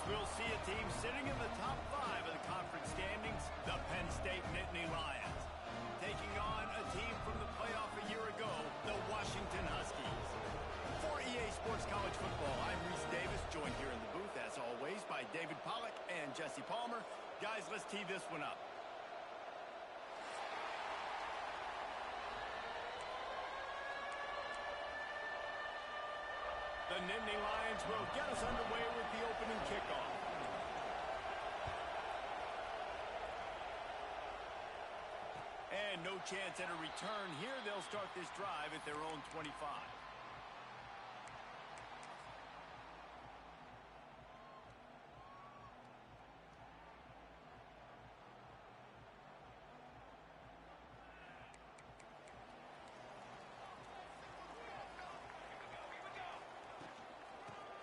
we'll see a team sitting in the top 5 of the conference standings, the Penn State Nittany Lions, taking on a team from the playoff a year ago, the Washington Huskies. For EA Sports College Football, I'm Reese Davis, joined here in the booth, as always, by David Pollack and Jesse Palmer. Guys, let's tee this one up. The Nittany Lions will get us underway with the opening kickoff. And no chance at a return here. They'll start this drive at their own 25.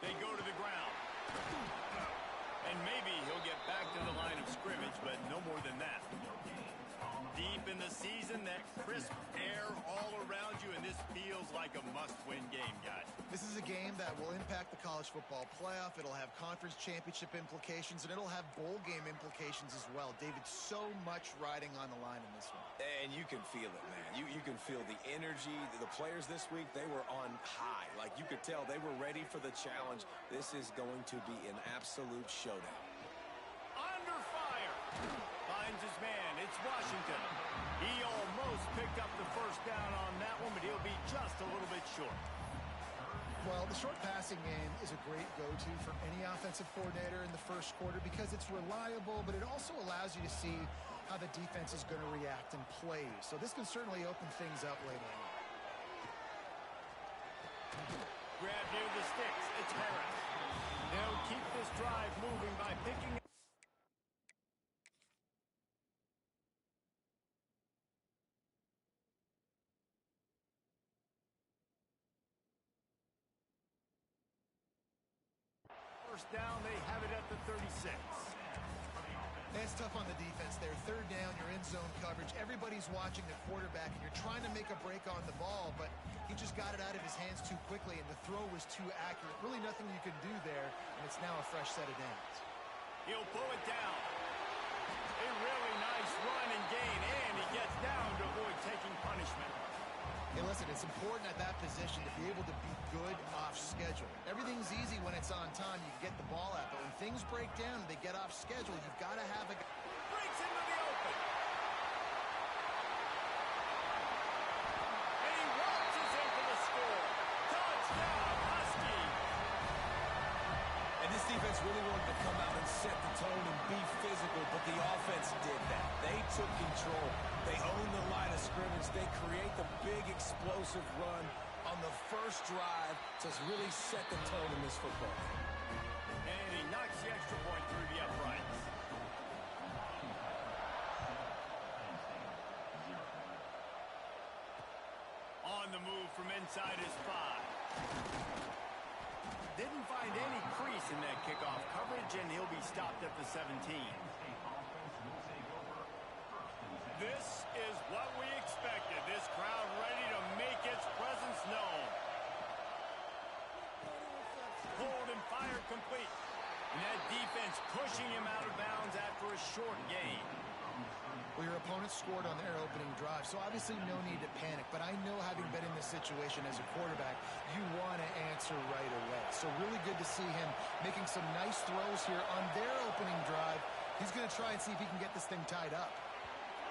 They go to the ground. And maybe he'll get back to the line of scrimmage, but no more than that. Deep in the season, that crisp air all around you, and this feels like a must-win game, guys. This is a game that will impact the college football playoff. It'll have conference championship implications, and it'll have bowl game implications as well. David, so much riding on the line in this one. And you can feel it, man. You can feel the energy. The players this week, they were on high. Like, you could tell they were ready for the challenge. This is going to be an absolute showdown. Under fire. Finds his man. It's Washington. He almost picked up the first down on that one, but he'll be just a little bit short. Well, the short passing game is a great go-to for any offensive coordinator in the first quarter because it's reliable, but it also allows you to see how the defense is going to react and play. So this can certainly open things up later on. Grab near the sticks. It's Harris. They'll keep this drive moving by picking up. First down, they have it at the 36. That's tough on the defense there. Third down, you're in zone coverage. Everybody's watching the quarterback, and you're trying to make a break on the ball, but he just got it out of his hands too quickly, and the throw was too accurate. Really nothing you can do there, and it's now a fresh set of downs. He'll pull it down. A really nice run and gain, and he gets down to avoid taking punishment. Hey, listen, it's important at that position to be able to be good off schedule. Everything's easy when it's on time. You can get the ball out, but when things break down and they get off schedule, you've got to have a... Breaks into the open. And he launches in for the score. Touchdown, Husky. And this defense really wanted to come out and set the tone and be physical, but the offense did that. They took control. They own the line of scrimmage. They create the big explosive run on the first drive to really set the tone in this football game. And he knocks the extra point through the uprights. On the move from inside his 5. Didn't find any crease in that kickoff coverage, and he'll be stopped at the 17. This is what we expected. This crowd ready to make its presence known. Pulled and fired complete. And that defense pushing him out of bounds after a short gain. Well, your opponent scored on their opening drive, so obviously no need to panic. But I know, having been in this situation as a quarterback, you want to answer right away. So really good to see him making some nice throws here on their opening drive. He's going to try and see if he can get this thing tied up.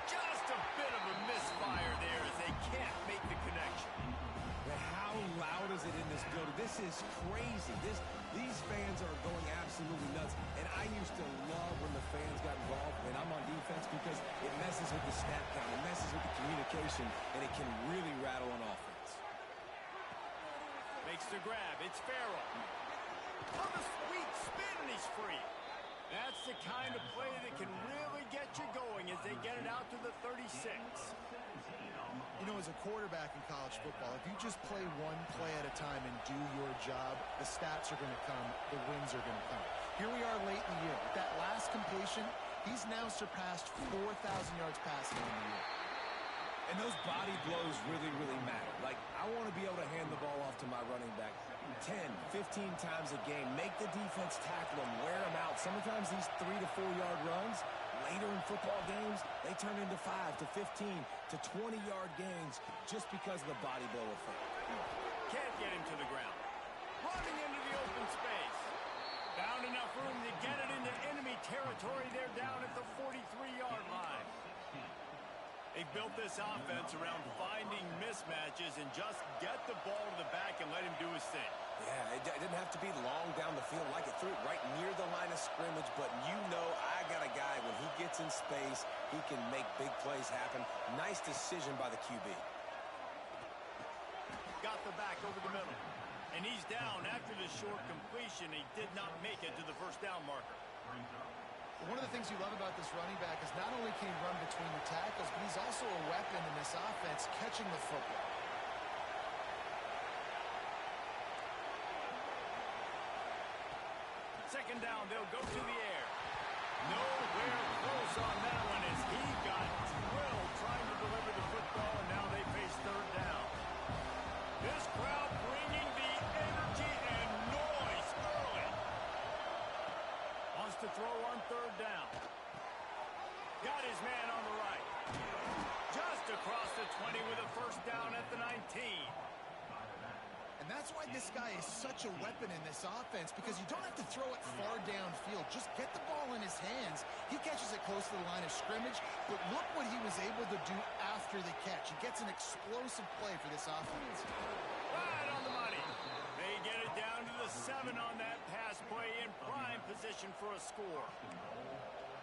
Just a bit of a misfire there as they can't make the connection. But how loud is it in this building? This is crazy. These fans are going absolutely nuts. And I used to love when the fans got involved when I'm on defense because it messes with the snap count, it messes with the communication, and it can really rattle on offense. Makes the grab. It's Farrell. On the sweet spin, and he's free. That's the kind of play that can really get you going as they get it out to the 36. You know, as a quarterback in college football, if you just play one play at a time and do your job, the stats are going to come, the wins are going to come. Here we are late in the year. With that last completion, he's now surpassed 4,000 yards passing in the year. And those body blows really, really matter. Like, I want to be able to hand the ball off to my running back 10, 15 times a game. Make the defense tackle them, wear them out. Sometimes these 3 to 4 yard runs, later in football games, they turn into 5 to 15 to 20-yard gains just because of the body blow effect. Can't get him to the ground. Running into the open space. Found enough room to get it into enemy territory. They're down at the 43-yard line. They built this offense around finding mismatches and just get the ball to the back and let him do his thing. Yeah, it didn't have to be long down the field. Like it threw it right near the line of scrimmage, but you know I got a guy, when he gets in space, he can make big plays happen. Nice decision by the QB. Got the back over the middle. And he's down after the short completion. He did not make it to the first down marker. One of the things you love about this running back is not only can he run between the tackles, but he's also a weapon in this offense, catching the football. Second down, they'll go to the air. Nowhere close on that one as he got drilled trying to deliver the football, and now they face third down. This crowd bringing the energy and noise early. Wants to throw on third down. Got his man on the right. Just across the 20 with a first down at the 19. And that's why this guy is such a weapon in this offense, because you don't have to throw it far downfield. Just get the ball in his hands. He catches it close to the line of scrimmage, but look what he was able to do after the catch. He gets an explosive play for this offense. Right on the money. They get it down to the 7 on that pass play, in prime position for a score.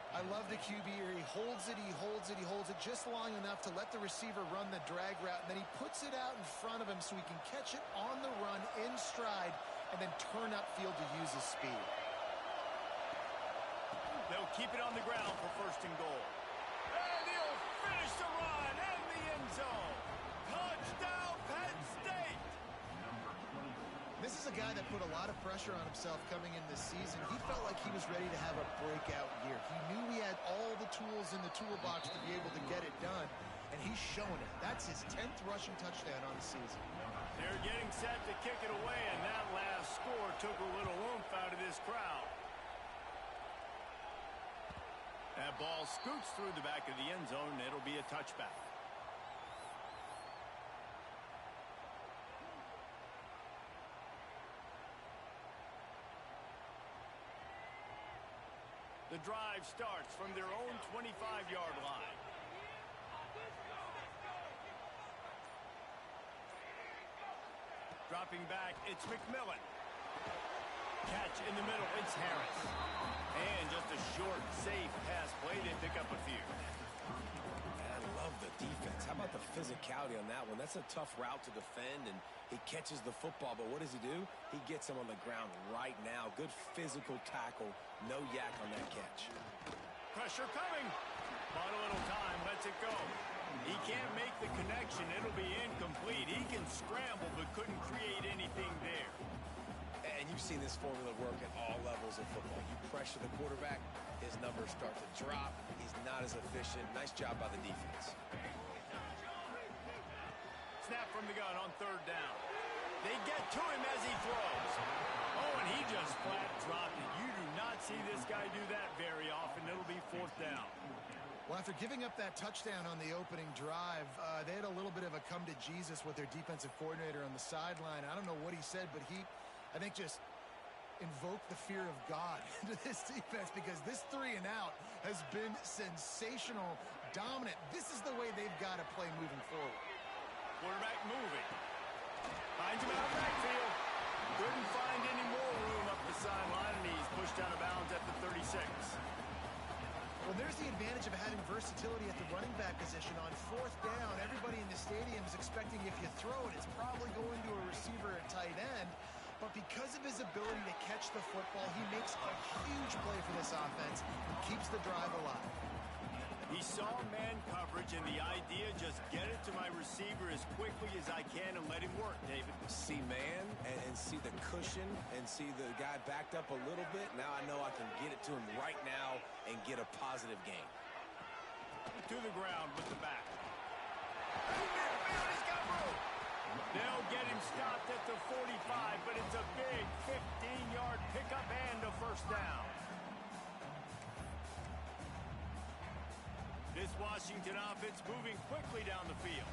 I love the QB here. He holds it, he holds it, he holds it just long enough to let the receiver run the drag route, and then he puts it out in front of him so he can catch it on the run in stride and then turn upfield to use his speed. They'll keep it on the ground for first and goal. And he'll finish the run in the end zone. Touchdown, Penn State! This is a guy that put a lot of pressure on himself coming in this season. He felt like he was ready to have a breakout year. He knew he had all the tools in the toolbox to be able to get it done, and he's shown it. That's his 10th rushing touchdown on the season. They're getting set to kick it away, and that last score took a little oomph out of this crowd. That ball scoots through the back of the end zone, and it'll be a touchback. The drive starts from their own 25-yard line. Dropping back, it's McMillan. Catch in the middle, it's Harris. And just a short, safe pass play. They pick up a few. I love the defense. How about the physicality on that one? That's a tough route to defend, and he catches the football, but what does he do? He gets him on the ground right now. Good physical tackle. No yak on that catch. Pressure coming. Bought a little time, lets it go. He can't make the connection. It'll be incomplete. He can scramble, but couldn't create anything there. And you've seen this formula work at all levels of football. You pressure the quarterback, his numbers start to drop. He's not as efficient. Nice job by the defense. Snap from the gun on third down. They get to him as he throws. Oh, and he just flat dropped it. You do not see this guy do that very often. It'll be fourth down. Well, after giving up that touchdown on the opening drive, they had a little bit of a come to Jesus with their defensive coordinator on the sideline. I don't know what he said, but he, I think, just invoked the fear of God into this defense, because this 3 and out has been sensational, dominant. This is the way they've got to play moving forward. Quarterback moving. Finds him out of backfield. Couldn't find any more room up the sideline, and he's pushed out of bounds at the 36. Well, there's the advantage of having versatility at the running back position. On fourth down, everybody in the stadium is expecting if you throw it, it's probably going to a receiver at tight end. But because of his ability to catch the football, he makes a huge play for this offense and keeps the drive alive. He saw man coverage, and the idea, just get it to my receiver as quickly as I can and let him work, David. See man and see the cushion and see the guy backed up a little bit. Now I know I can get it to him right now and get a positive gain. To the ground with the back. He's got room. They'll get him stopped at the 45, but it's a big 15-yard pickup and a first down. This Washington offense moving quickly down the field.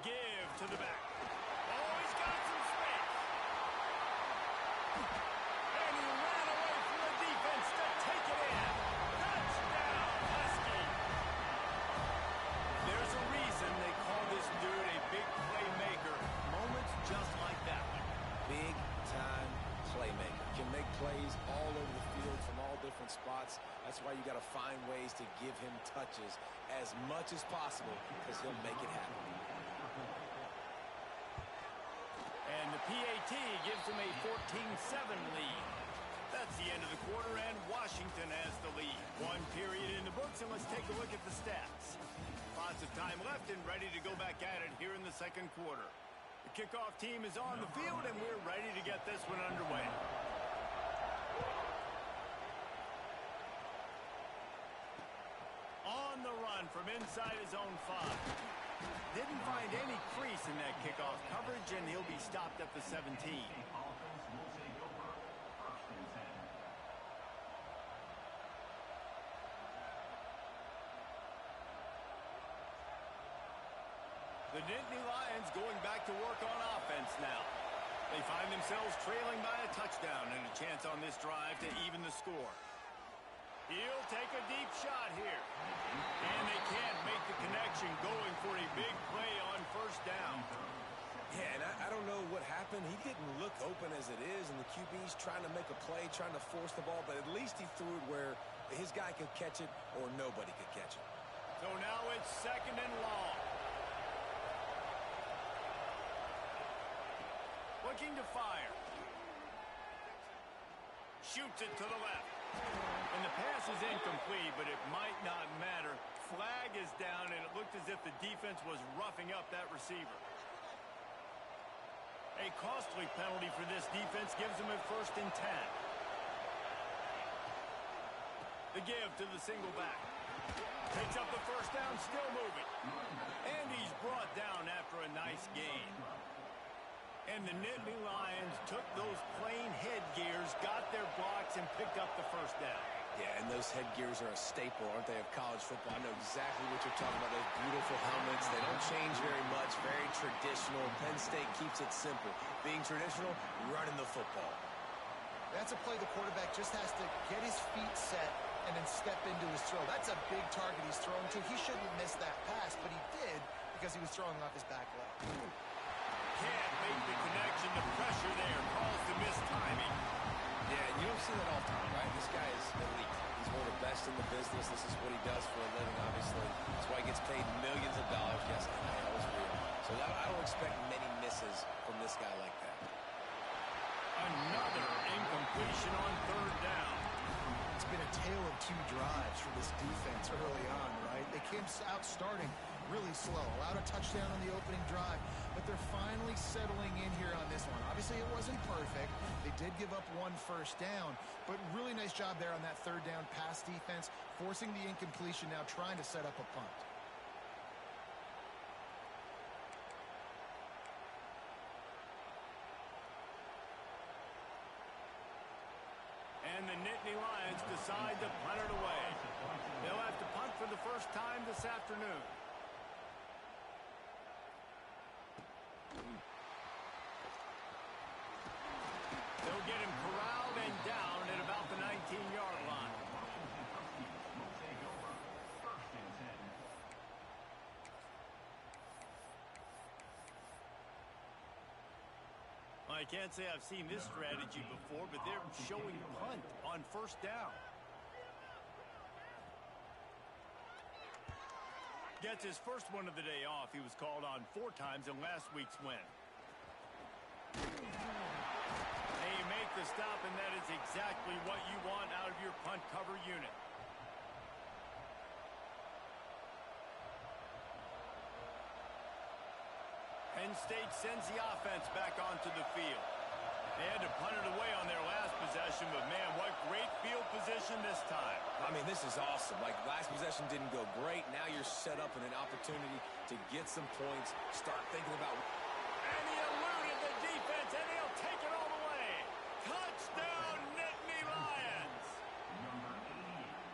Give to the back. Oh, he's got some space. And he ran away from the defense to take it in. Touchdown, Husky. There's a reason they call this dude a big playmaker. Moments just like that one. Big-time playmaker. Can make plays all over the field from all different spots. That's why you got to find ways to give him touches as much as possible because he'll make it happen. And the PAT gives them a 14-7 lead. That's the end of the quarter, and Washington has the lead. One period in the books, and let's take a look at the stats. Lots of time left and ready to go back at it here in the second quarter. The kickoff team is on the field, and we're ready to get this one underway. On the run from inside his own 5. Didn't find any crease in that kickoff coverage, and he'll be stopped at the 17. The Nittany Lions going back to work on offense now. They find themselves trailing by a touchdown and a chance on this drive to even the score. He'll take a deep shot here. And they can't make the connection, going for a big play on first down. Yeah, and I don't know what happened. He didn't look open as it is, and the QB's trying to make a play, trying to force the ball, but at least he threw it where his guy could catch it or nobody could catch it. So now it's second and long. Looking to fire. Shoots it to the left. And the pass is incomplete, but it might not matter. Flag is down, and it looked as if the defense was roughing up that receiver. A costly penalty for this defense gives them a 1st and 10. The give to the single back. Takes up the first down, still moving. And he's brought down after a nice gain. And the Nittany Lions took those plain headgears, got their blocks, and picked up the first down. Yeah, and those headgears are a staple, aren't they, of college football? I know exactly what you're talking about, those beautiful helmets. They don't change very much, very traditional. Penn State keeps it simple. Being traditional, running the football. That's a play the quarterback just has to get his feet set and then step into his throw. That's a big target he's throwing to. He shouldn't have missed that pass, but he did because he was throwing off his back leg. Can't make the connection. The pressure there calls the mistiming. Yeah, and you don't see that all the time, right? This guy is elite. He's one of the best in the business. This is what he does for a living, obviously. That's why he gets paid millions of dollars. Yes, NIL is real. So I don't expect many misses from this guy like that. Another incompletion on third down. It's been a tale of 2 drives for this defense early on, right? They came out starting really slow, allowed a touchdown on the opening drive, but they're finally settling in here on this one. Obviously, it wasn't perfect. They did give up 1 first down, but really nice job there on that third down pass defense, forcing the incompletion, now trying to set up a punt. And the Nittany Lions decide to punt it away. They'll have to punt for the first time this afternoon. They'll get him corralled and down at about the 19-yard line. I can't say I've seen this strategy before, but they're showing punt on first down. Gets his first one of the day off. He was called on 4 times in last week's win. They make the stop, and that is exactly what you want out of your punt cover unit. Penn State sends the offense back onto the field. They had to punt it away on their last possession, but man, what great field position this time. I mean, this is awesome. Like, last possession didn't go great. Now you're set up in an opportunity to get some points, start thinking about... And he eluded the defense, and he'll take it all the way. Touchdown, Nittany Lions.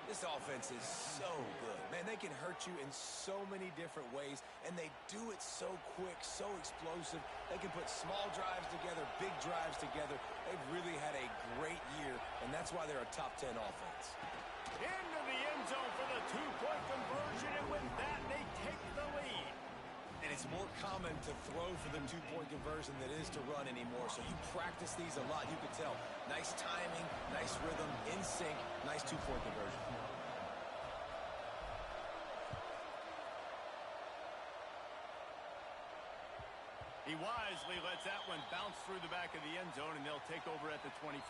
This offense is so good. Man, they can hurt you in so many different ways, and they do it so quick, so explosive. They can put small drives together, big drives together. They've really had a great year, and that's why they're a top 10 offense. Into the end zone for the two-point conversion, and with that, they take the lead. And it's more common to throw for the two-point conversion than it is to run anymore. So you practice these a lot. You can tell. Nice timing, nice rhythm, in sync, nice two-point conversion. He wisely lets that one bounce through the back of the end zone, and they'll take over at the 25.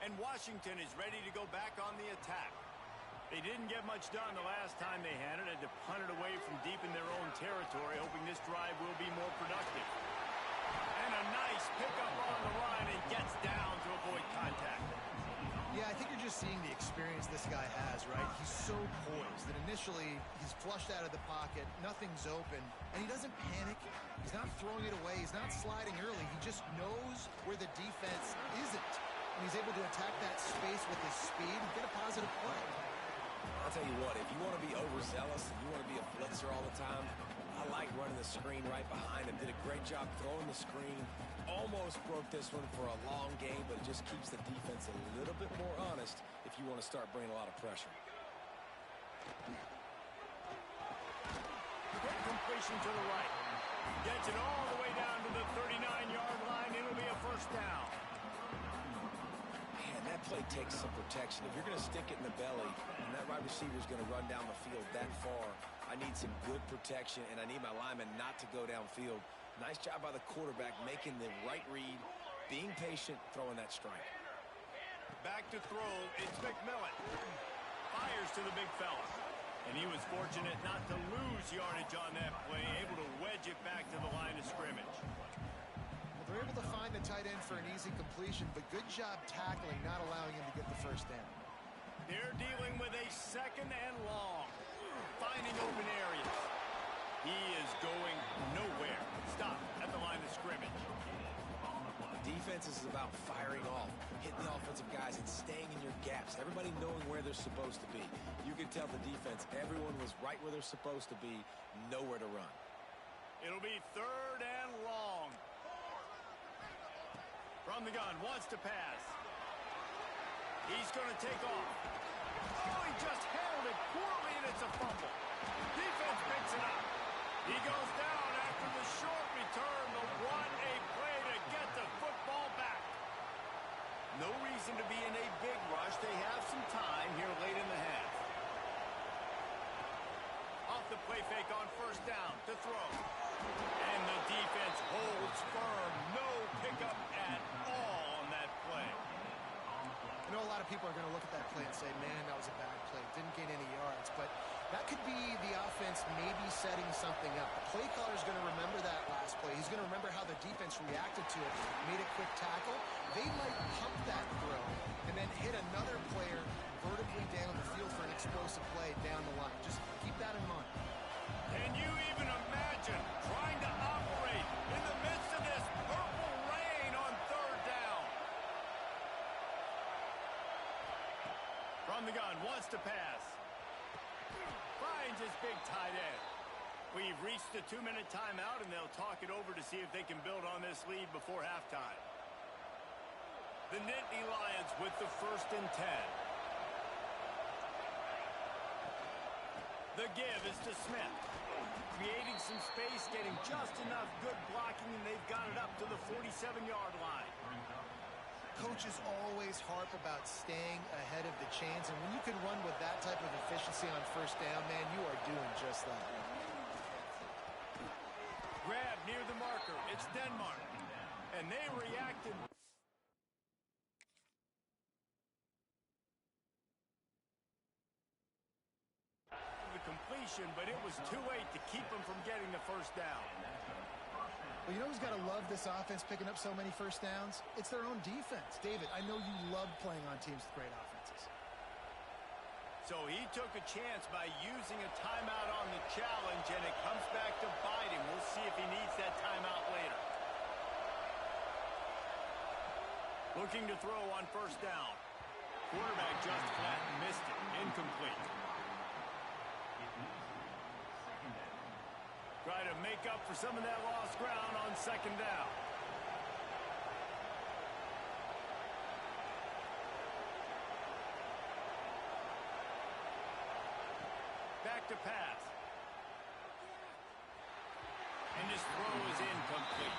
And Washington is ready to go back on the attack. They didn't get much done the last time they had it. Had to punt it away from deep in their own territory, hoping this drive will be more productive. And a nice pickup on the line, and gets down to avoid contact. Yeah, I think you're just seeing the experience this guy has, right? He's so poised that initially he's flushed out of the pocket, nothing's open, and he doesn't panic. He's not throwing it away. He's not sliding early. He just knows where the defense isn't. And he's able to attack that space with his speed and get a positive play. I'll tell you what, if you want to be overzealous and you want to be a blitzer all the time, I like running the screen right behind him. Did a great job throwing the screen. Almost broke this one for a long game, but it just keeps the defense a little bit more honest if you want to start bringing a lot of pressure. Quick completion to the right. Gets it all the way down to the 39-yard line. It'll be a first down. Man, that play takes some protection. If you're going to stick it in the belly and that wide receiver is going to run down the field that far, I need some good protection, and I need my lineman not to go downfield. Nice job by the quarterback making the right read, being patient, throwing that strike. Back to throw, it's McMillan. Fires to the big fella. And he was fortunate not to lose yardage on that play, able to wedge it back to the line of scrimmage. Well, they're able to find the tight end for an easy completion, but good job tackling, not allowing him to get the first down. They're dealing with a second and long. Finding open areas. He is going nowhere. Stop at the line of scrimmage. Defense is about firing off, hitting the offensive guys, and staying in your gaps. Everybody knowing where they're supposed to be. You can tell the defense, everyone was right where they're supposed to be, nowhere to run. It'll be third and long. From the gun, wants to pass. He's going to take off. Oh, he just handled it poorly, and it's a fumble. Defense picks it up. He goes down after the short return, but what a play to get the football back. No reason to be in a big rush. They have some time here late in the half. Off the play fake on first down to throw. And the defense holds firm. No pickup at all on that play. I know a lot of people are going to look at that play and say, man, that was a bad play. Didn't gain any yards. But that could be the offense maybe setting something up. The play caller is going to remember that last play. He's going to remember how the defense reacted to it, made a quick tackle. They might pump that throw and then hit another player vertically down the field for an explosive play down the line. Just keep that in mind. Can you even imagine trying to operate in the midst of this purple rain on third down? From the gun, wants to pass. Finds his big tight end. We've reached the 2-minute timeout, and they'll talk it over to see if they can build on this lead before halftime. The Nittany Lions with the 1st and 10. The give is to Smith. Creating some space, getting just enough good blocking, and they've got it up to the 47-yard line. Coaches always harp about staying ahead of the chains, and when you can run with that type of efficiency on first down, man, you are doing just that. Grab near the marker. It's Denmark. And they reacted. The completion. separation, but it was too late to keep them from getting the first down. Well, you know who's got to love this offense picking up so many first downs? It's their own defense. David, I know you love playing on teams with great offenses. So he took a chance by using a timeout on the challenge, and it comes back to bite him. We'll see if he needs that timeout later. Looking to throw on first down. Quarterback just flat missed it. Incomplete. Try to make up for some of that lost ground on second down. Back to pass. And this throw is incomplete.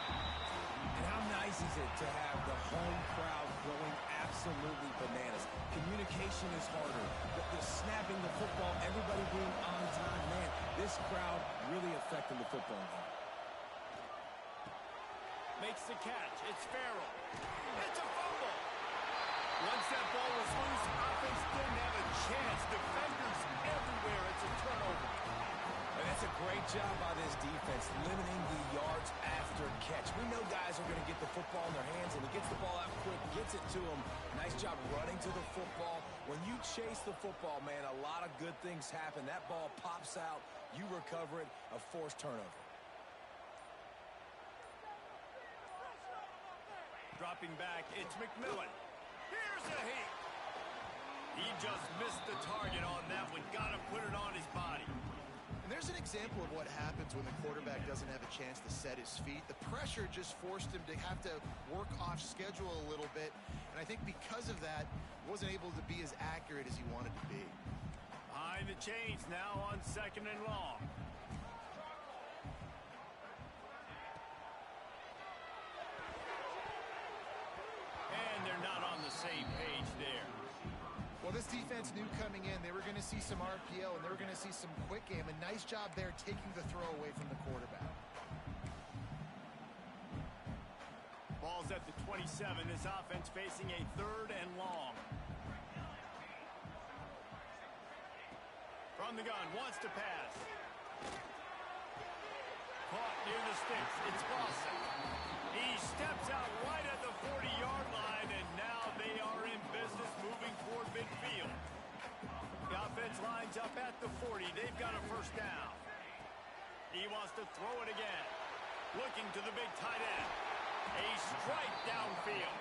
And how nice is it to have the home crowd going absolutely bananas? Communication is harder. The snapping the football, everybody being on time. Man, this crowd really affecting the football game. Makes the catch. It's Farrell. It's a fumble. Once that ball was loose, offense didn't have a chance. Defenders everywhere. It's a turnover. And that's a great job by this defense, limiting the yards after catch. We know guys are going to get the football in their hands, and he gets the ball out quick, gets it to them. Nice job running to the football. When you chase the football, man, a lot of good things happen. That ball pops out, you recover it, a forced turnover. Dropping back, it's McMillan. Here's a heat. He just missed the target on that one. Got to put it on his body. And there's an example of what happens when the quarterback doesn't have a chance to set his feet. The pressure just forced him to have to work off schedule a little bit. And I think because of that, wasn't able to be as accurate as he wanted to be. Behind the chains now on second and long. And they're not on the same page there. Well, this defense knew coming in they were going to see some RPO and they were going to see some quick game. A nice job there taking the throw away from the quarterback. Ball's at the 27. This offense facing a third and long. From the gun, wants to pass. Caught near the sticks. It's Lawson. He steps out right at the 40-yard line, and now they are in business moving toward midfield. The offense lines up at the 40. They've got a first down. He wants to throw it again. Looking to the big tight end. A strike downfield.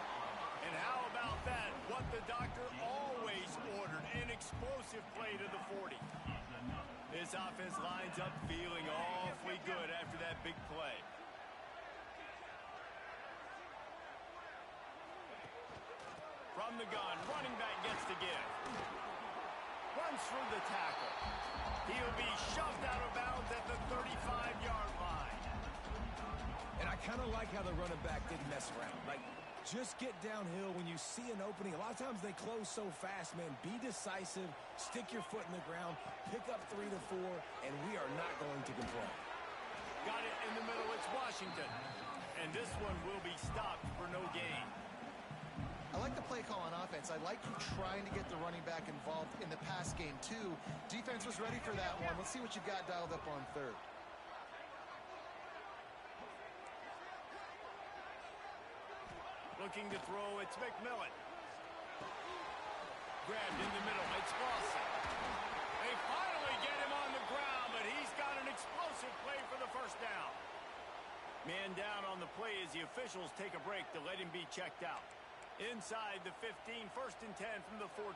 And how about that? What the doctor always ordered. An explosive play to the 40. This offense lines up feeling awfully good after that big play. From the gun, running back gets to give. Runs through the tackle. He'll be shoved out of bounds at the 35-yard line. And I kind of like how the running back didn't mess around. Like, just get downhill when you see an opening. A lot of times they close so fast, man. Be decisive, stick your foot in the ground, pick up 3 to 4, and we are not going to complain. Got it in the middle. It's Washington. And this one will be stopped for no gain. I like the play call on offense. I like you trying to get the running back involved in the pass game, too. Defense was ready for that one. Let's see what you've got dialed up on third. Looking to throw, it's McMillan. Grabbed in the middle, it's Lawson. They finally get him on the ground, but he's got an explosive play for the first down. Man down on the play as the officials take a break to let him be checked out. Inside the 15, first and 10 from the 14.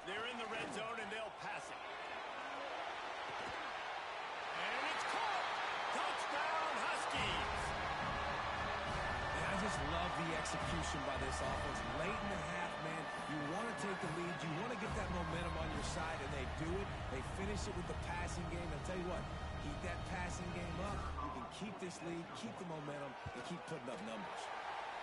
They're in the red zone, and they'll pass it. And it's caught. Touchdown, Huskies. And I just love the execution by this offense. Late in the half, man, you want to take the lead. You want to get that momentum on your side, and they do it. They finish it with the passing game. I'll tell you what, keep that passing game up. You can keep this lead, keep the momentum, and keep putting up numbers.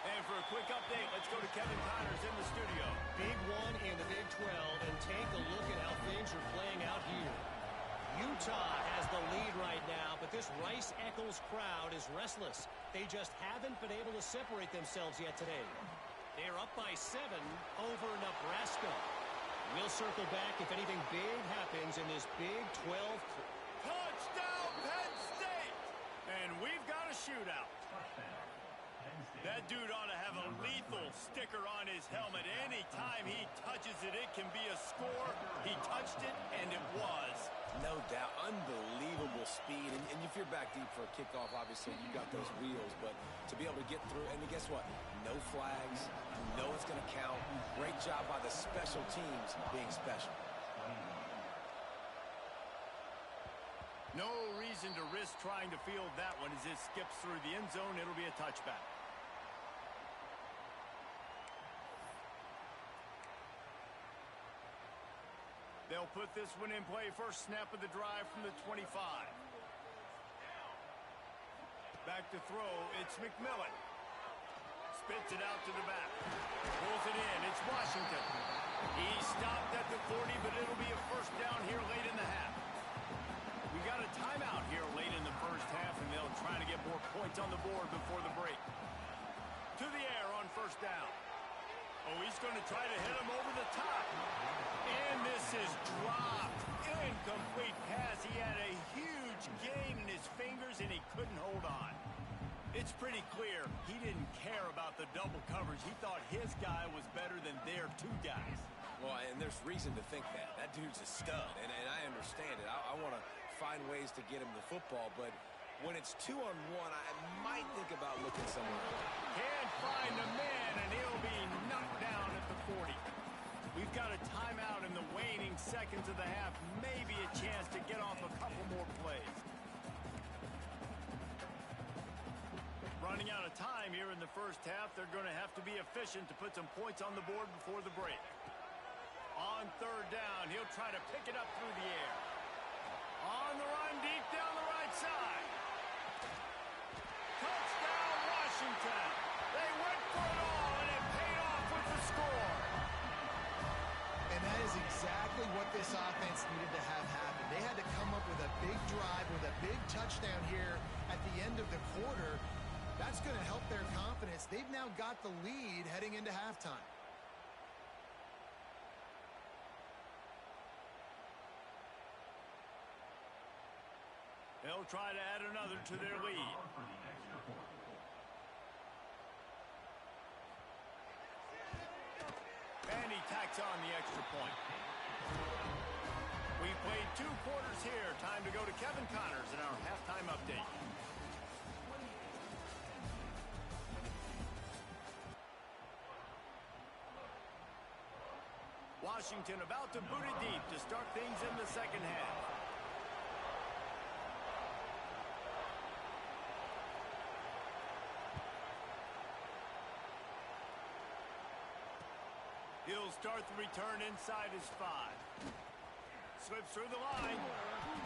And for a quick update, let's go to Kevin Connors in the studio. Big one in the Big 12, and take a look at how things are playing out here. Utah has the lead right now, but this Rice-Eccles crowd is restless. They just haven't been able to separate themselves yet today. They're up by 7 over Nebraska. We'll circle back if anything big happens in this Big 12. Touchdown, Penn State! And we've got a shootout. That dude ought to have a lethal sticker on his helmet. Anytime he touches it, it can be a score. He touched it, and it was. No doubt. Unbelievable speed. And if you're back deep for a kickoff, obviously you got those wheels. But to be able to get through, and guess what? No flags. You know it's going to count. Great job by the special teams being special. No reason to risk trying to field that one as it skips through the end zone. It'll be a touchback. They'll put this one in play. First snap of the drive from the 25. Back to throw. It's McMillan. Spits it out to the back. Pulls it in. It's Washington. He stopped at the 40, but it'll be a first down here late in the half. We got a timeout here late in the first half, and they'll try to get more points on the board before the break. To the air on first down. Oh, he's going to try to hit him over the top. And this is dropped. Incomplete pass. He had a huge gain in his fingers, and he couldn't hold on. It's pretty clear he didn't care about the double coverage. He thought his guy was better than their two guys. Well, and there's reason to think that. That dude's a stud, and I understand it. I want to find ways to get him the football, but when it's 2-on-1, I might think about looking somewhere else. Can't find the man, and he'll be knocked down at the 40. We've got a timeout in the waning seconds of the half. Maybe a chance to get off a couple more plays. Running out of time here in the first half. They're going to have to be efficient to put some points on the board before the break. On third down, he'll try to pick it up through the air. On the run, deep down the right side. Touchdown, Washington. They went for it all, and it paid off with the score. And that is exactly what this offense needed to have happen. They had to come up with a big drive with a big touchdown here at the end of the quarter. That's going to help their confidence. They've now got the lead heading into halftime. They'll try to add another to their lead. And he tacks on the extra point. We played 2 quarters here. Time to go to Kevin Connors in our halftime update. Washington about to boot it deep to start things in the second half. He'll start the return inside his 5. Slips through the line.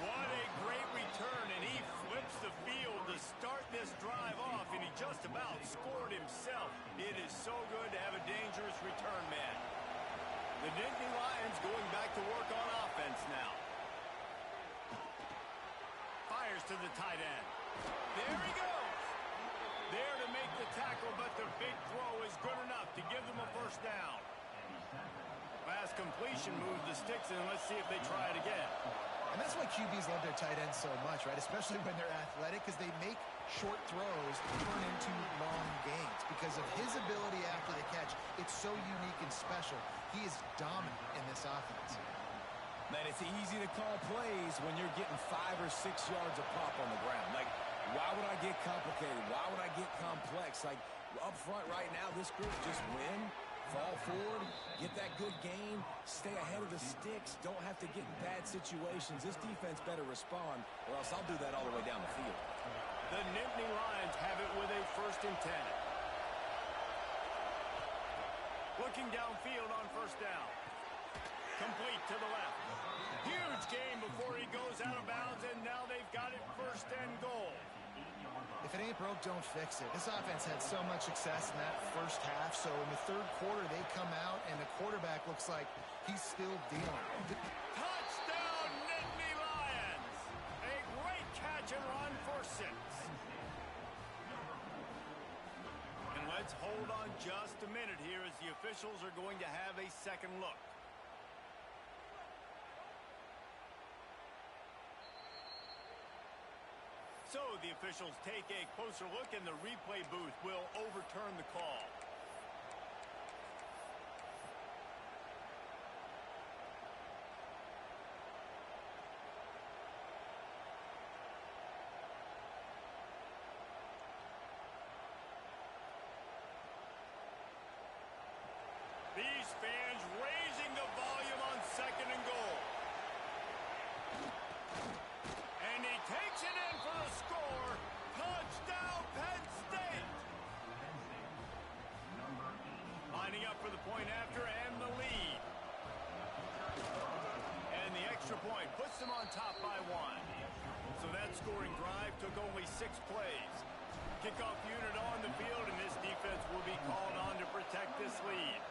What a great return, and he flips the field to start this drive off, and he just about scored himself. It is so good to have a dangerous return man. The Nittany Lions going back to work on offense now. Fires to the tight end. There he goes. There to make the tackle, but the big throw is good enough to give them a first down. Fast completion moves the sticks in. Let's see if they try it again. And that's why QBs love their tight ends so much, right? Especially when they're athletic, because they make short throws turn into long gains. Because of his ability after the catch, it's so unique and special. He is dominant in this offense. Man, it's easy to call plays when you're getting 5 or 6 yards of pop on the ground. Like, why would I get complicated? Why would I get complex? Like, up front right now, this group just win, fall forward, get that good gain, stay ahead of the sticks, don't have to get in bad situations. This defense better respond, or else I'll do that all the way down the field. The Nittany Lions have it with a 1st and 10. Looking downfield on first down. Complete to the left. Huge gain before he goes out of bounds, and now they've got it 1st and goal. If it ain't broke, don't fix it. This offense had so much success in that first half, so in the third quarter, they come out, and the quarterback looks like he's still dealing. Touchdown, Nittany Lions! A great catch and run for 6. And let's hold on just a minute here as the officials are going to have a second look. So the officials take a closer look, and the replay booth will overturn the call. These fans raising the volume on 2nd and goal. And he takes it in for the score. Touchdown, Penn State. Lining up for the point after and the lead. And the extra point puts them on top by 1. So that scoring drive took only 6 plays. Kickoff unit on the field, and this defense will be called on to protect this lead.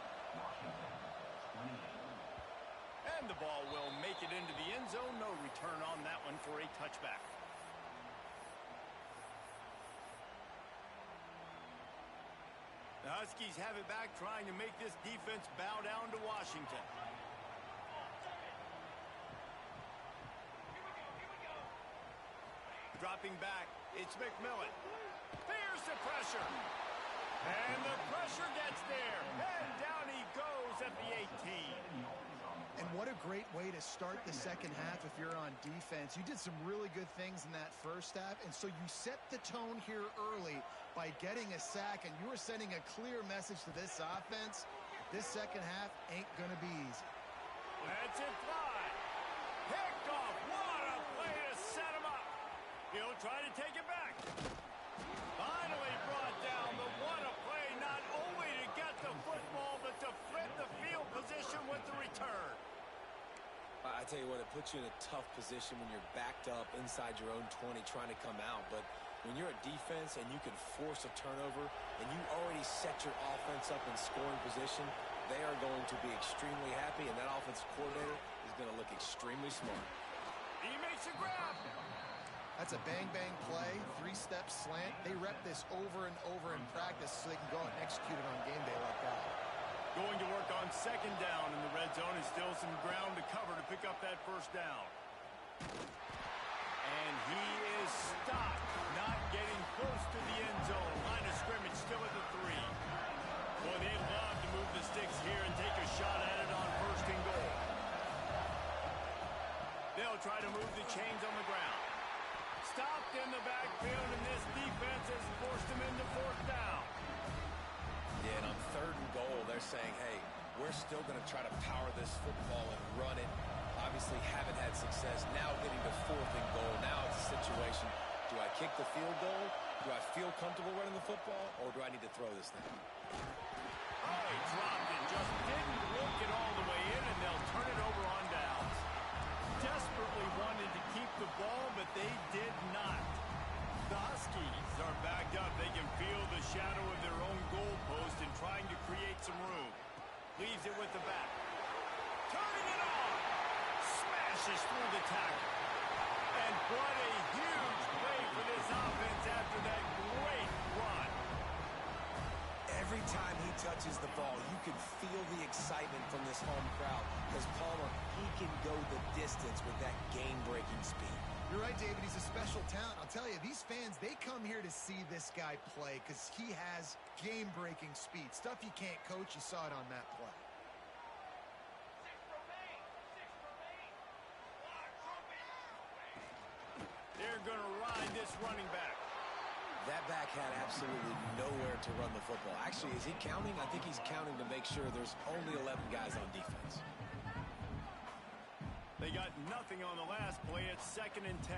And the ball will make it into the end zone. No return on that one for a touchback. The Huskies have it back, trying to make this defense bow down to Washington. Dropping back, it's McMillan. There's the pressure. And the pressure gets there. And down he goes at the 18. And what a great way to start the second half if you're on defense. You did some really good things in that first half, and so you set the tone here early by getting a sack, and you are sending a clear message to this offense. This second half ain't going to be easy. Let's it fly. Picked off. What a play to set him up. He'll try to take it back. Finally brought down, but what a play, not only to get the football, but to flip the field position with the return. I tell you what, it puts you in a tough position when you're backed up inside your own 20 trying to come out. But when you're a defense and you can force a turnover and you already set your offense up in scoring position, they are going to be extremely happy, and that offensive coordinator is going to look extremely smart. He makes a grab. That's a bang-bang play, 3-step slant. They rep this over and over in practice so they can go out and execute it on game day like that. Going to work on 2nd down in the red zone, and still some ground to cover to pick up that 1st down. And he is stopped, not getting close to the end zone. Line of scrimmage still at the 3. Boy, they'd love to move the sticks here and take a shot at it on 1st and goal. They'll try to move the chains on the ground. Stopped in the backfield, and this defense has forced him into 4th down. Yeah, and on 3rd and goal, they're saying, hey, we're still going to try to power this football and run it. Obviously haven't had success. Now getting to 4th and goal. Now it's a situation. Do I kick the field goal? Do I feel comfortable running the football? Or do I need to throw this thing? Oh, he dropped it. Just didn't work it all the way in, and they'll turn it over on downs. Desperately wanted to keep the ball, but they did not. The Huskies are backed up. They can feel the shadow of their own goalpost and trying to create some room. Leaves it with the back. Turning it on. Smashes through the tackle. And what a huge play for this offense after that great run. Every time he touches the ball, you can feel the excitement from this home crowd. Because Palmer, he can go the distance with that game-breaking speed. You're right, David. He's a special talent. I'll tell you, these fans, they come here to see this guy play because he has game-breaking speed. Stuff you can't coach. You saw it on that play. They're going to ride this running back. That back had absolutely nowhere to run the football. Actually, is he counting? I think he's counting to make sure there's only 11 guys on defense. They got nothing on the last play. It's 2nd and 10.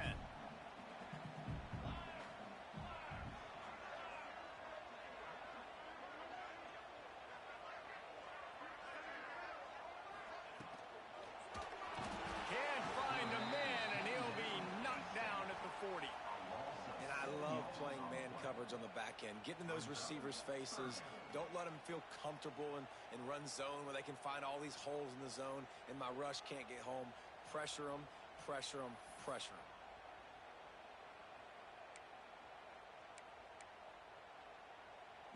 Can't find a man, and he'll be knocked down at the 40. And I love playing man coverage on the back end, getting in those receivers' faces. Don't let them feel comfortable and run zone where they can find all these holes in the zone, and my rush can't get home. Pressure them, pressure them, pressure them.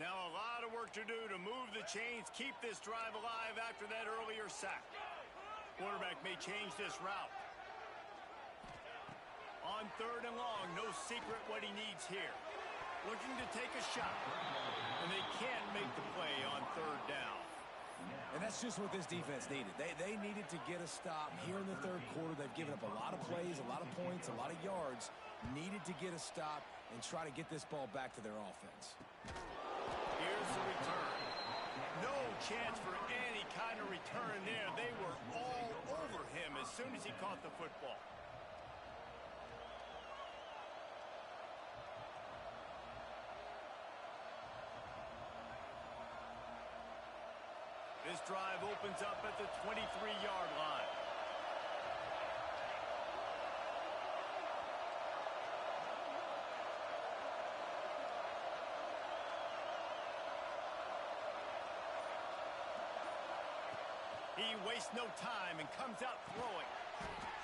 Now a lot of work to do to move the chains, keep this drive alive after that earlier sack. Quarterback may change this route. On 3rd and long, no secret what he needs here. Looking to take a shot. And they can't make the play on 3rd down. And that's just what this defense needed. They needed to get a stop here in the 3rd quarter. They've given up a lot of plays, a lot of points, a lot of yards. Needed to get a stop and try to get this ball back to their offense. Here's the return. No chance for any kind of return there. They were all over him as soon as he caught the football. This drive opens up at the 23-yard line. He wastes no time and comes out throwing.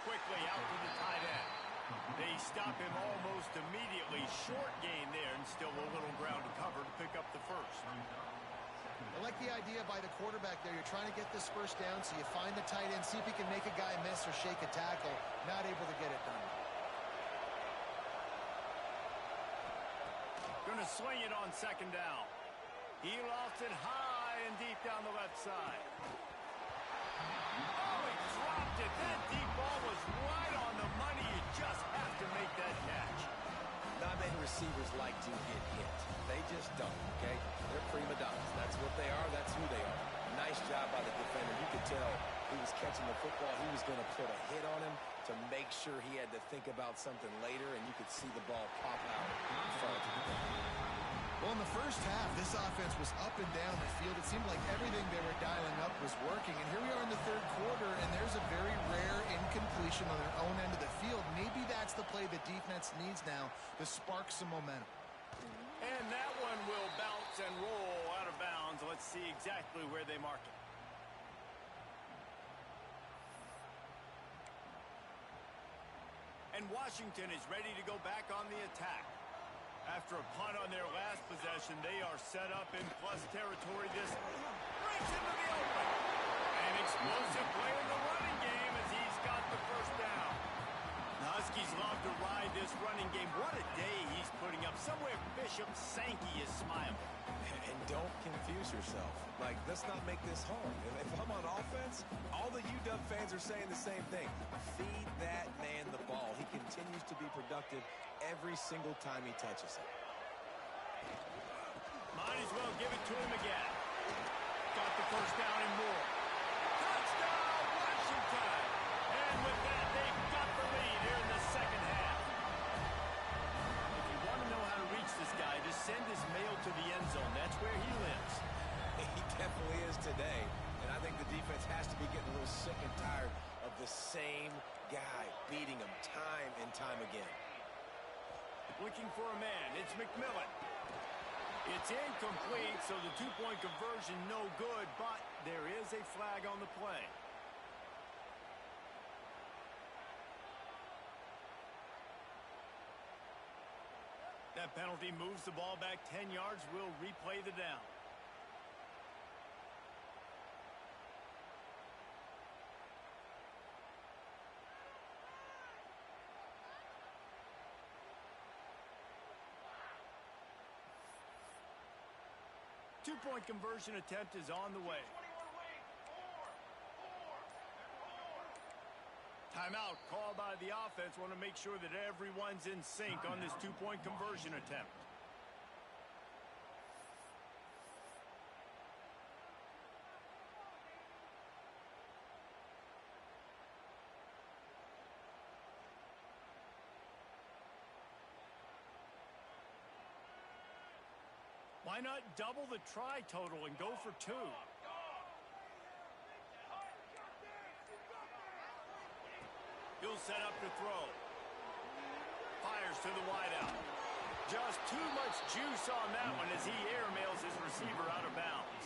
Quickly out to the tight end. They stop him almost immediately. Short gain there and still a little ground to cover to pick up the first. I like the idea by the quarterback there. You're trying to get this first down, so you find the tight end, see if he can make a guy miss or shake a tackle. Not able to get it done. Gonna swing it on 2nd down. He lost it high and deep down the left side. Oh, he dropped it. That deep ball was right on the money. You just have to make that catch. Not many receivers like to get hit. They just don't, okay? They're prima donnas. That's what they are. That's who they are. Nice job by the defender. You could tell he was catching the football. He was going to put a hit on him to make sure he had to think about something later, and you could see the ball pop out in front of him. Well, in the first half, this offense was up and down the field. It seemed like everything they were dialing up was working. And here we are in the 3rd quarter, and there's a very rare incompletion on their own end of the field. Maybe that's the play the defense needs now to spark some momentum. And that one will bounce and roll out of bounds. Let's see exactly where they mark it. And Washington is ready to go back on the attack. After a punt on their last possession, they are set up in plus territory. This breaks into the open. An explosive play in the running game as he's got the first down. The Huskies love to ride this running game. What a day he's putting up. Somewhere Bishop Sankey is smiling. And don't confuse yourself. Like, let's not make this hard. If I'm on offense, all the UW fans are saying the same thing. Feed that man the ball. He continues to be productive every single time he touches it. Might as well give it to him again. Got the first down and more. Touchdown, Washington! And with that, they've got the lead here in the 2nd half. If you want to know how to reach this guy, just send his mail to the end zone. That's where he lives. He definitely is today. And I think the defense has to be getting a little sick and tired of the same guy beating him time and time again. Looking for a man. It's McMillan. It's incomplete, so the 2-point conversion no good, but there is a flag on the play. That penalty moves the ball back 10 yards. We'll replay the down. Two-point conversion attempt is on the way. Timeout called by the offense. Want to make sure that everyone's in sync on this two-point conversion attempt. Why not double the try total and go for 2? He'll set up to throw. Fires to the wideout. Just too much juice on that one as he airmails his receiver out of bounds.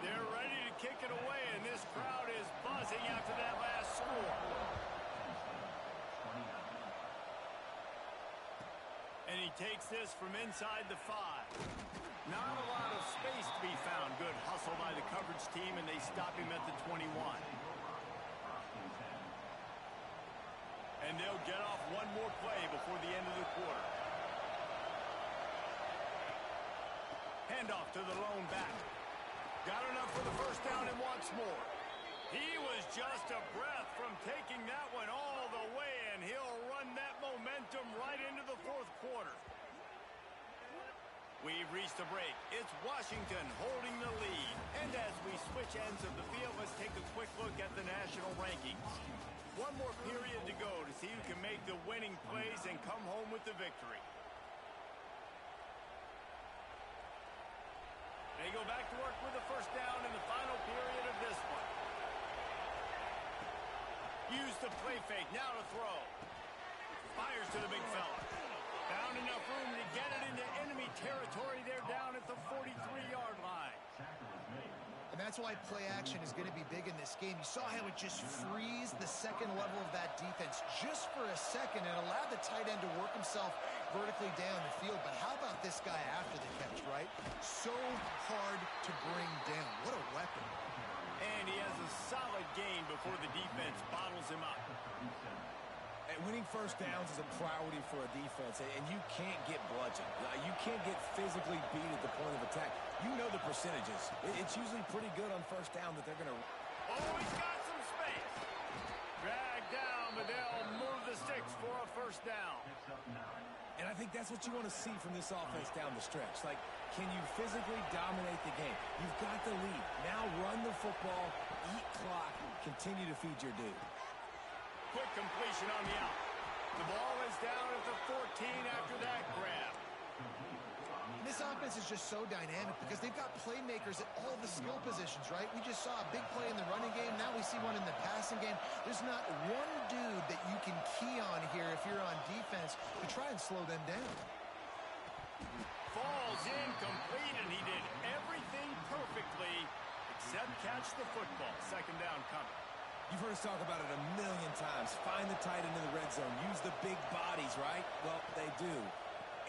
They're ready to kick it away, and this crowd is buzzing after that last score. And he takes this from inside the 5. Not a lot of space to be found. Good hustle by the coverage team, and they stop him at the 21. And they'll get off one more play before the end of the quarter. Handoff to the lone back. Got enough for the first down and wants more. He was just a breath from taking that one all the way, and he'll run that momentum right into the fourth quarter. We've reached the break. It's Washington holding the lead. And as we switch ends of the field, let's take a quick look at the national rankings. One more period to go to see who can make the winning plays and come home with the victory. They go back to work with the first down in the final period of this one. Use the play fake. Now to throw. Fires to the big fella. Found enough room to get it into enemy territory. They're down at the 43-yard line. And that's why play action is going to be big in this game. You saw how it just freezed the second level of that defense just for a second and allowed the tight end to work himself vertically down the field. But how about this guy after the catch, right? So hard to bring down. What a weapon. And he has a solid gain before the defense bottles him up. And winning first downs is a priority for a defense, and you can't get bludgeoned. You can't get physically beat at the point of attack. You know the percentages. It's usually pretty good on first down that they're going to... Oh, he's got some space. Dragged down, but they'll move the sticks for a first down. And I think that's what you want to see from this offense down the stretch. Like, can you physically dominate the game? You've got the lead. Now run the football, eat clock, continue to feed your dude. Quick completion on the out. The ball is down at the 14 after that grab. This offense is just so dynamic because they've got playmakers at all the skill positions, right? We just saw a big play in the running game. Now we see one in the passing game. There's not one dude that you can key on here if you're on defense to try and slow them down. Falls incomplete, and he did everything perfectly except catch the football. Second down coming. You've heard us talk about it a million times. Find the tight end in the red zone. Use the big bodies, right? Well, they do.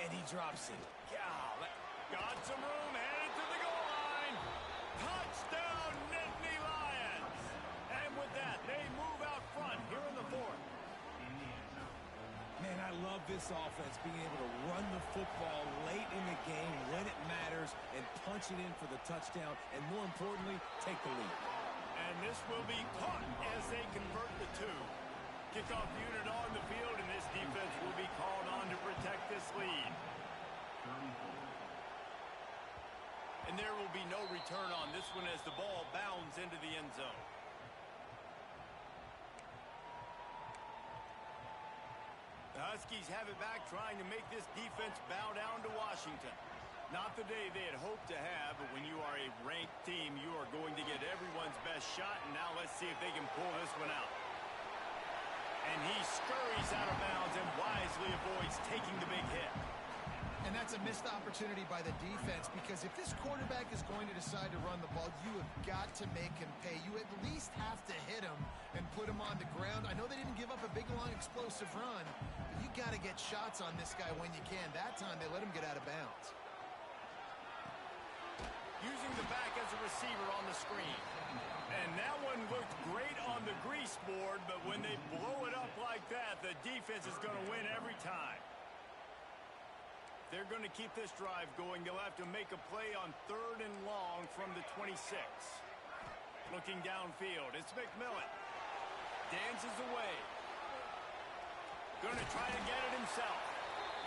And he drops it. Golly. Got some room, headed to the goal line. Touchdown, Nittany Lions. And with that, they move out front here in the fourth. Man, I love this offense, being able to run the football late in the game when it matters and punch it in for the touchdown, and more importantly, take the lead. And this will be caught as they convert the two. Kickoff unit on the field, and this defense will be called on to protect this lead. And there will be no return on this one as the ball bounds into the end zone. The Huskies have it back, trying to make this defense bow down to Washington. Not the day they had hoped to have, but when you are a ranked team, you are going to get everyone's best shot, and now let's see if they can pull this one out. And he scurries out of bounds and wisely avoids taking the big hit. And that's a missed opportunity by the defense, because if this quarterback is going to decide to run the ball, you have got to make him pay. You at least have to hit him and put him on the ground. I know they didn't give up a big, long, explosive run, but you got to get shots on this guy when you can. That time, they let him get out of bounds. Using the back as a receiver on the screen. And that one looked great on the grease board, but when they blow it up like that, the defense is going to win every time. They're going to keep this drive going. They'll have to make a play on 3rd and long from the 26. Looking downfield, it's McMillan. Dances away. Going to try to get it himself.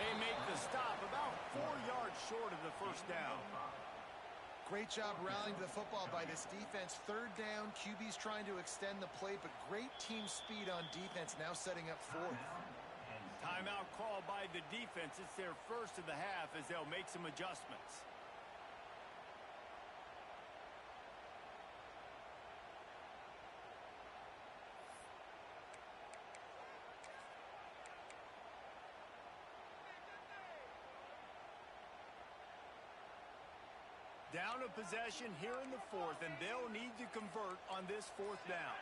They make the stop about 4 yards short of the first down. Great job rallying to the football by this defense. 3rd down, QB's trying to extend the play, but great team speed on defense, now setting up 4th. Timeout called by the defense. It's their first of the half as they'll make some adjustments. Down a possession here in the 4th, and they'll need to convert on this 4th down.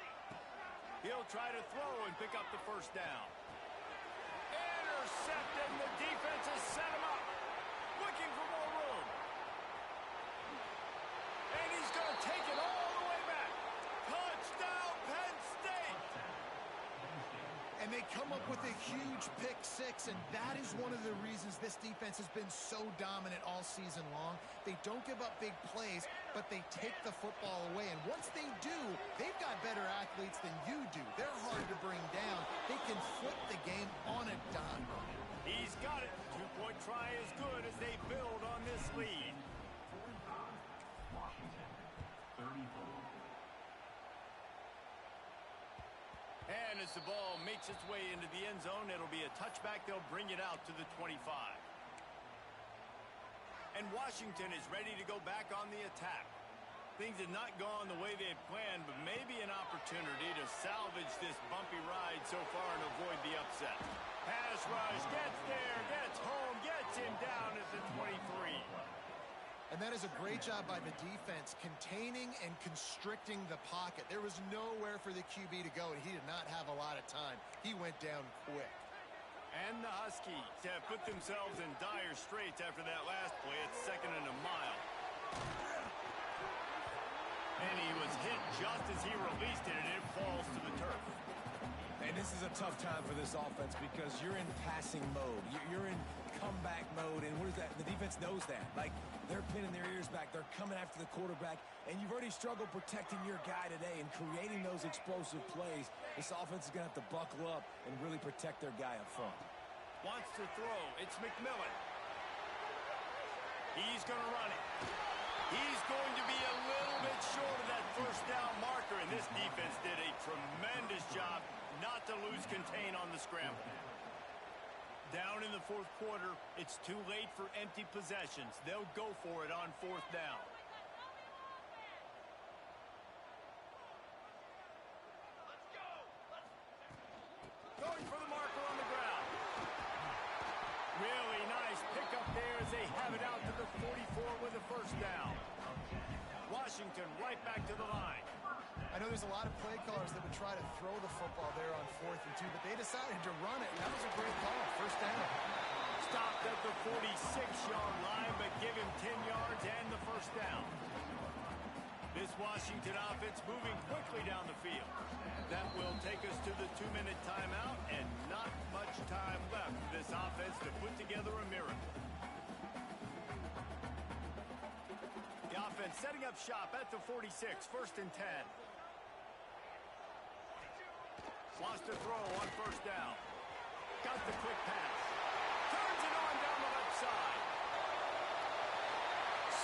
He'll try to throw and pick up the first down. Intercepted, and the defense has set him up. Looking for more room. And he's going to take it all the way back. Touchdown, Penn State. And they come up with a huge pick six, and that is one of the reasons this defense has been so dominant all season long. They don't give up big plays, but they take the football away. And once they do, they've got better athletes than you do. They're hard to bring down. They can flip the game on a dime. He's got it. Two-point try is good as they build on this lead. And as the ball makes its way into the end zone, it'll be a touchback. They'll bring it out to the 25. And Washington is ready to go back on the attack. Things have not gone the way they had planned, but maybe an opportunity to salvage this bumpy ride so far and avoid the upset. Pass rush, gets there, gets home, gets him down at the 23. And that is a great job by the defense, containing and constricting the pocket. There was nowhere for the QB to go, and he did not have a lot of time. He went down quick. And the Huskies have put themselves in dire straits after that last play. It's 2nd and a mile. And he was hit just as he released it, and it falls to the turf. And this is a tough time for this offense because you're in passing mode. You're in comeback mode, and what is that? The defense knows that. Like, they're pinning their ears back. They're coming after the quarterback, and you've already struggled protecting your guy today and creating those explosive plays. This offense is going to have to buckle up and really protect their guy up front. Wants to throw. It's McMillan. He's going to run it. He's going to be a little bit short of that first down marker, and this defense did a tremendous job not to lose contain on the scramble. Down in the fourth quarter, it's too late for empty possessions. They'll go for it on 4th down. Going for the marker on the ground. Really nice pickup there as they have it out to the 44 with a 1st down. Washington right back to the line. I know there's a lot of play callers that would try to throw the football there on 4th and 2, but they decided to run it. That was a great call. 1st down. Stopped at the 46-yard line, but give him 10 yards and the 1st down. This Washington offense moving quickly down the field. That will take us to the 2-minute timeout, and not much time left for this offense to put together a miracle. The offense setting up shop at the 46, 1st and 10. Wants to throw on 1st down. Got the quick pass. Turns it on down the left side.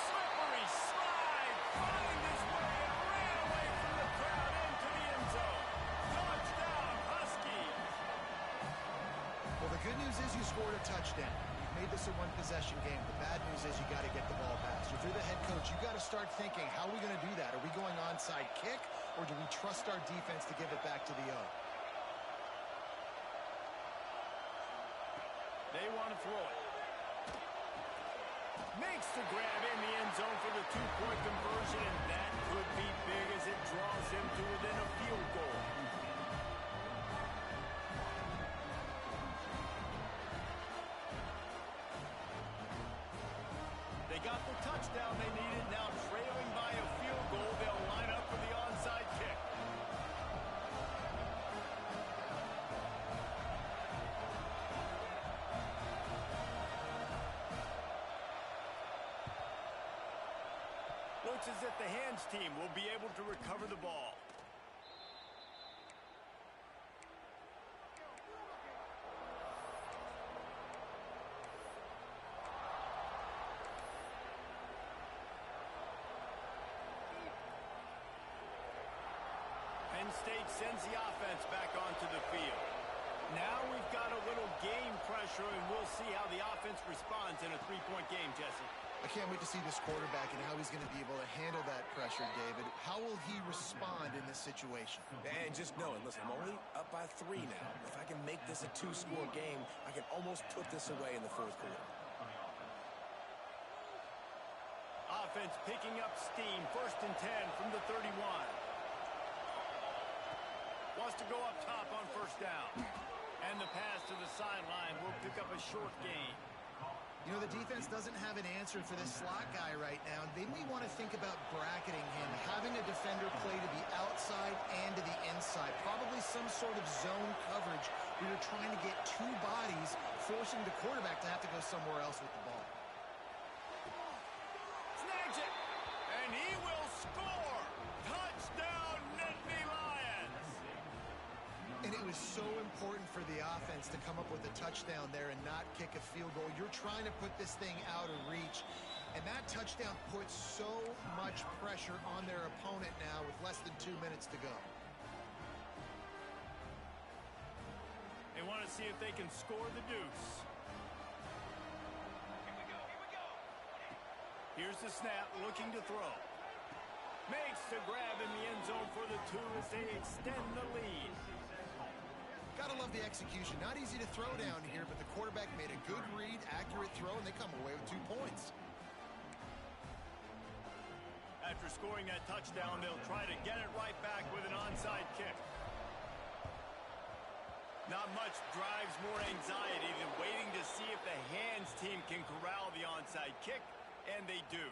Slippery slide. Find his way and ran away from the crowd into the end zone. Touchdown, Huskies. Well, the good news is you scored a touchdown. You've made this a one-possession game. The bad news is you got to get the ball back. So if you're the head coach, you got to start thinking, how are we going to do that? Are we going onside kick, or do we trust our defense to give it back to the O? They want to throw it. Makes the grab in the end zone for the 2-point conversion, and that could be big as it draws him to within a field goal. They got the touchdown they needed. Now trailing by a field goal, they'll line up for the onside kick. Looks as if the hands team will be able to recover the ball. Penn State sends the offense back onto the field. Now we've got a little game pressure, and we'll see how the offense responds in a 3-point game, Jesse. I can't wait to see this quarterback and how he's going to be able to handle that pressure, David. How will he respond in this situation? And just knowing, listen, I'm only up by 3 now. If I can make this a 2-score game, I can almost put this away in the 4th quarter. Offense picking up steam. 1st and 10 from the 31. Wants to go up top on 1st down. And the pass to the sideline will pick up a short gain. You know, the defense doesn't have an answer for this slot guy right now. They may want to think about bracketing him, having a defender play to the outside and to the inside. Probably some sort of zone coverage where you're trying to get two bodies, forcing the quarterback to have to go somewhere else with the ball. Snags it, and he will score. Touchdown, Nittany Lions. And it was so important for the offense to come up with a touchdown there and not kick a field goal. You're trying to put this thing out of reach, and that touchdown puts so much pressure on their opponent now with less than 2 minutes to go. They want to see if they can score the deuce. Here's the snap, looking to throw. Makes the grab in the end zone for the two as they extend the lead. Gotta love the execution. Not easy to throw down here, but the quarterback made a good read, accurate throw, and they come away with 2 points. After scoring that touchdown, they'll try to get it right back with an onside kick. Not much drives more anxiety than waiting to see if the hands team can corral the onside kick, and they do.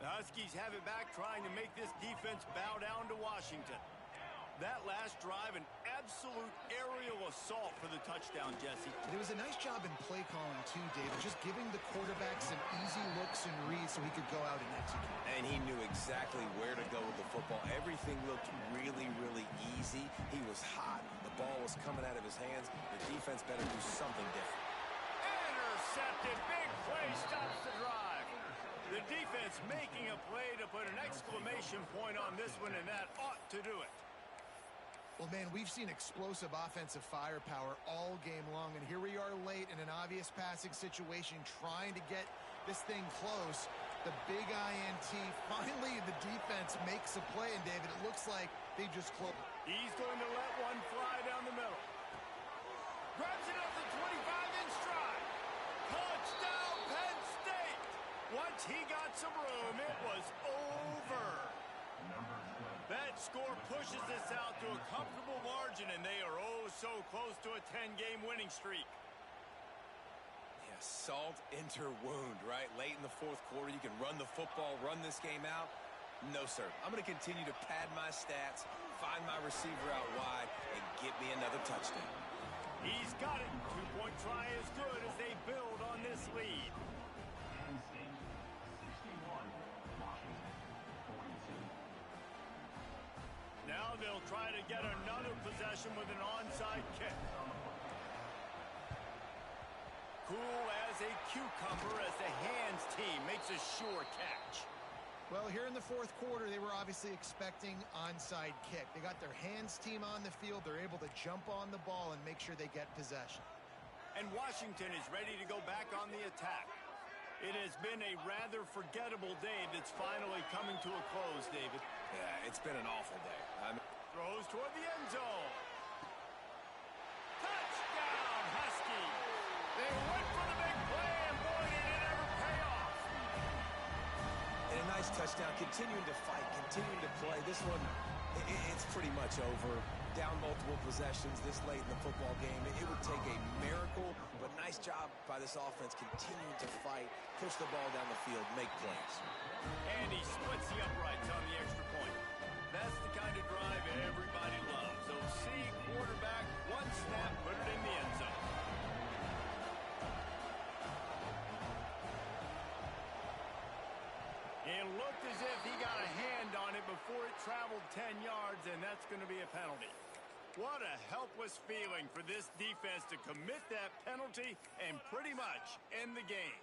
The Huskies have it back, trying to make this defense bow down to Washington. That last drive, an absolute aerial assault for the touchdown, Jesse. It was a nice job in play calling, too, David, just giving the quarterback some easy looks and reads so he could go out and execute. And he knew exactly where to go with the football. Everything looked really, really easy. He was hot. The ball was coming out of his hands. The defense better do something different. Intercepted. Big play stops the drive. The defense making a play to put an exclamation point on this one, and that ought to do it. Well, man, we've seen explosive offensive firepower all game long, and here we are late in an obvious passing situation trying to get this thing close. The big INT. Finally, the defense makes a play, and David, it looks like they just closed. He's going to let one fly down the middle. Grabs it up the 25 in stride. Touchdown, Penn State. Once he got some room, it was over. That score pushes this out to a comfortable margin, and they are oh so close to a 10-game winning streak. Yeah, salt into wound, right? Late in the fourth quarter, you can run the football, run this game out. No, sir. I'm going to continue to pad my stats, find my receiver out wide, and get me another touchdown. He's got it. 2-point try is good as they build on this lead. Now they'll try to get another possession with an onside kick. Cool as a cucumber as the hands team makes a sure catch. Well, here in the fourth quarter, they were obviously expecting onside kick. They got their hands team on the field. They're able to jump on the ball and make sure they get possession. And Washington is ready to go back on the attack. It has been a rather forgettable day that's finally coming to a close, David. Yeah, it's been an awful day. Throws toward the end zone. Touchdown, Husky. They went for the big play, and boy, did it ever pay off. And a nice touchdown, continuing to fight, continuing to play. This one, it's pretty much over. Down multiple possessions this late in the football game. It would take a miracle, but nice job by this offense continuing to fight, push the ball down the field, make plays. And he splits the uprights on the extra point. That's the kind of drive everybody loves. OC quarterback, one snap, put it in the end zone. It looked as if he got a hand on it before it traveled 10 yards, and that's going to be a penalty. What a helpless feeling for this defense to commit that penalty and pretty much end the game.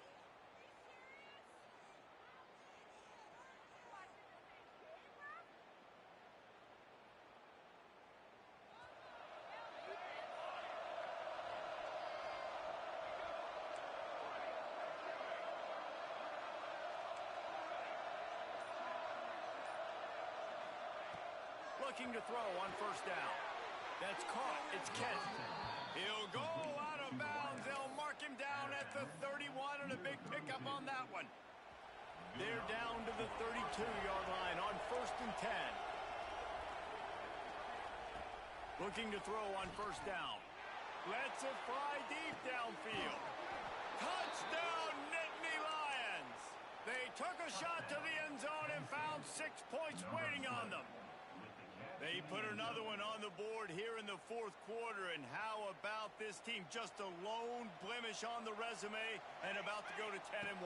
Looking to throw on first down. That's caught. It's Kent. He'll go out of bounds. They'll mark him him down at the 31 and a big pickup on that one. They're down to the 32-yard line on 1st and 10. Looking to throw on 1st down. Lets it fly deep downfield. Touchdown, Nittany Lions! They took a shot to the end zone and found 6 points waiting on them. They put another one on the board here in the 4th quarter, and how about this team? Just a lone blemish on the resume and about to go to 10-1.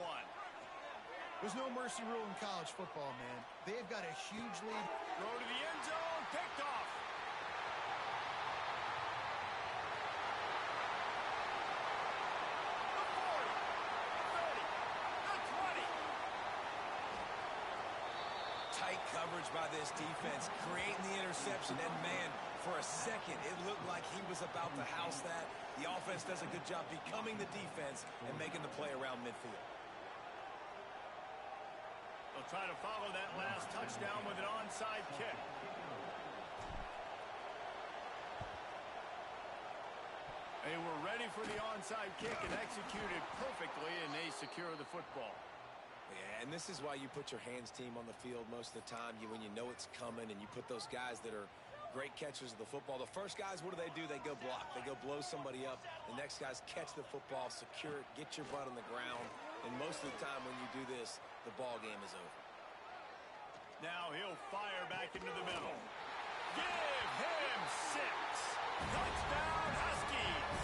There's no mercy rule in college football, man. They've got a huge lead. Throw to the end zone, picked off. The 40, the 30, the 20. Tight coverage by this defense, creating the interception, and man, for a second, it looked like he was about to house that. The offense does a good job becoming the defense and making the play around midfield. They'll try to follow that last touchdown with an onside kick. They were ready for the onside kick and executed perfectly, and they secure the football. Yeah, and this is why you put your hands team on the field most of the time. When you know it's coming, and you put those guys that are great catchers of the football. The first guys, what do? They go block. They go blow somebody up. The next guys catch the football, secure it, get your butt on the ground. And most of the time when you do this, the ball game is over. Now he'll fire back into the middle. Give him 6. Touchdown, Huskies.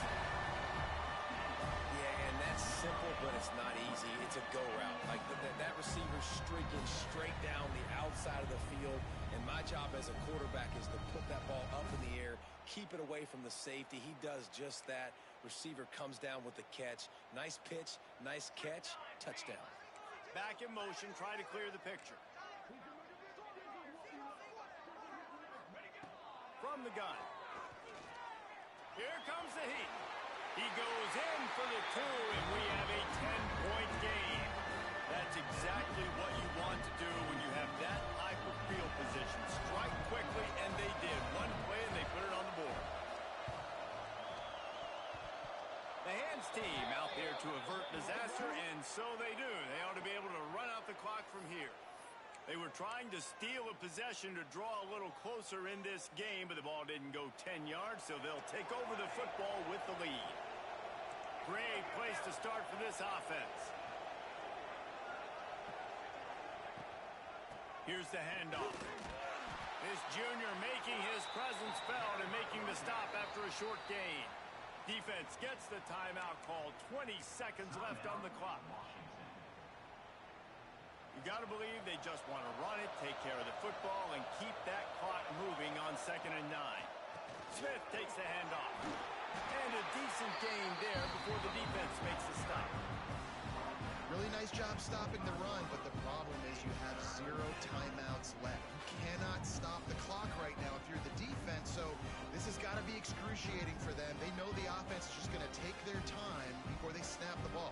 Yeah, and that's simple, but it's not easy. It's a go route. Like that receiver's streaking straight down the outside of the field. And my job as a quarterback is to put that ball up in the air, keep it away from the safety. He does just that. Receiver comes down with the catch. Nice pitch, nice catch, touchdown. Back in motion, try to clear the picture. From the gun. Here comes the heat. He goes in for the 2, and we have a 10-point game. That's exactly what you want to do when you have that type of field position. Strike quickly, and they did. One play, and they put it on the board. The hands team out there to avert disaster, and so they do. They ought to be able to run out the clock from here. They were trying to steal a possession to draw a little closer in this game, but the ball didn't go 10 yards, so they'll take over the football with the lead. Great place to start for this offense. Here's the handoff. This junior making his presence felt and making the stop after a short gain. Defense gets the timeout called. 20 seconds left on the clock. You got to believe they just want to run it, take care of the football, and keep that clock moving on 2nd and 9. Smith takes the handoff. And a decent gain there before the defense makes the stop. Really nice job stopping the run, but the problem is you have 0 timeouts left. You cannot stop the clock right now if you're the defense, so this has got to be excruciating for them. They know the offense is just going to take their time before they snap the ball.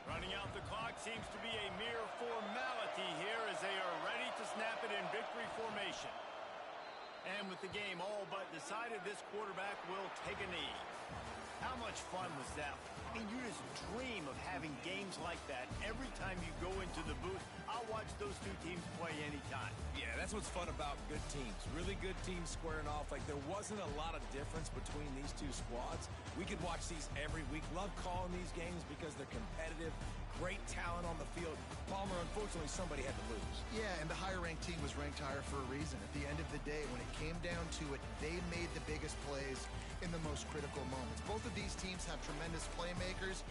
Running out the clock seems to be a mere formality here as they are ready to snap it in victory formation. And with the game all but decided, this quarterback will take a knee. How much fun was that? I mean, you just dream of having games like that every time you go into the booth. I'll watch those two teams play anytime. Yeah, that's what's fun about good teams. Really good teams squaring off. Like, there wasn't a lot of difference between these two squads. We could watch these every week. Love calling these games because they're competitive. Great talent on the field. Palmer, unfortunately, somebody had to lose. Yeah, and the higher-ranked team was ranked higher for a reason. At the end of the day, when it came down to it, they made the biggest plays in the most critical moments. Both of these teams have tremendous playmakers,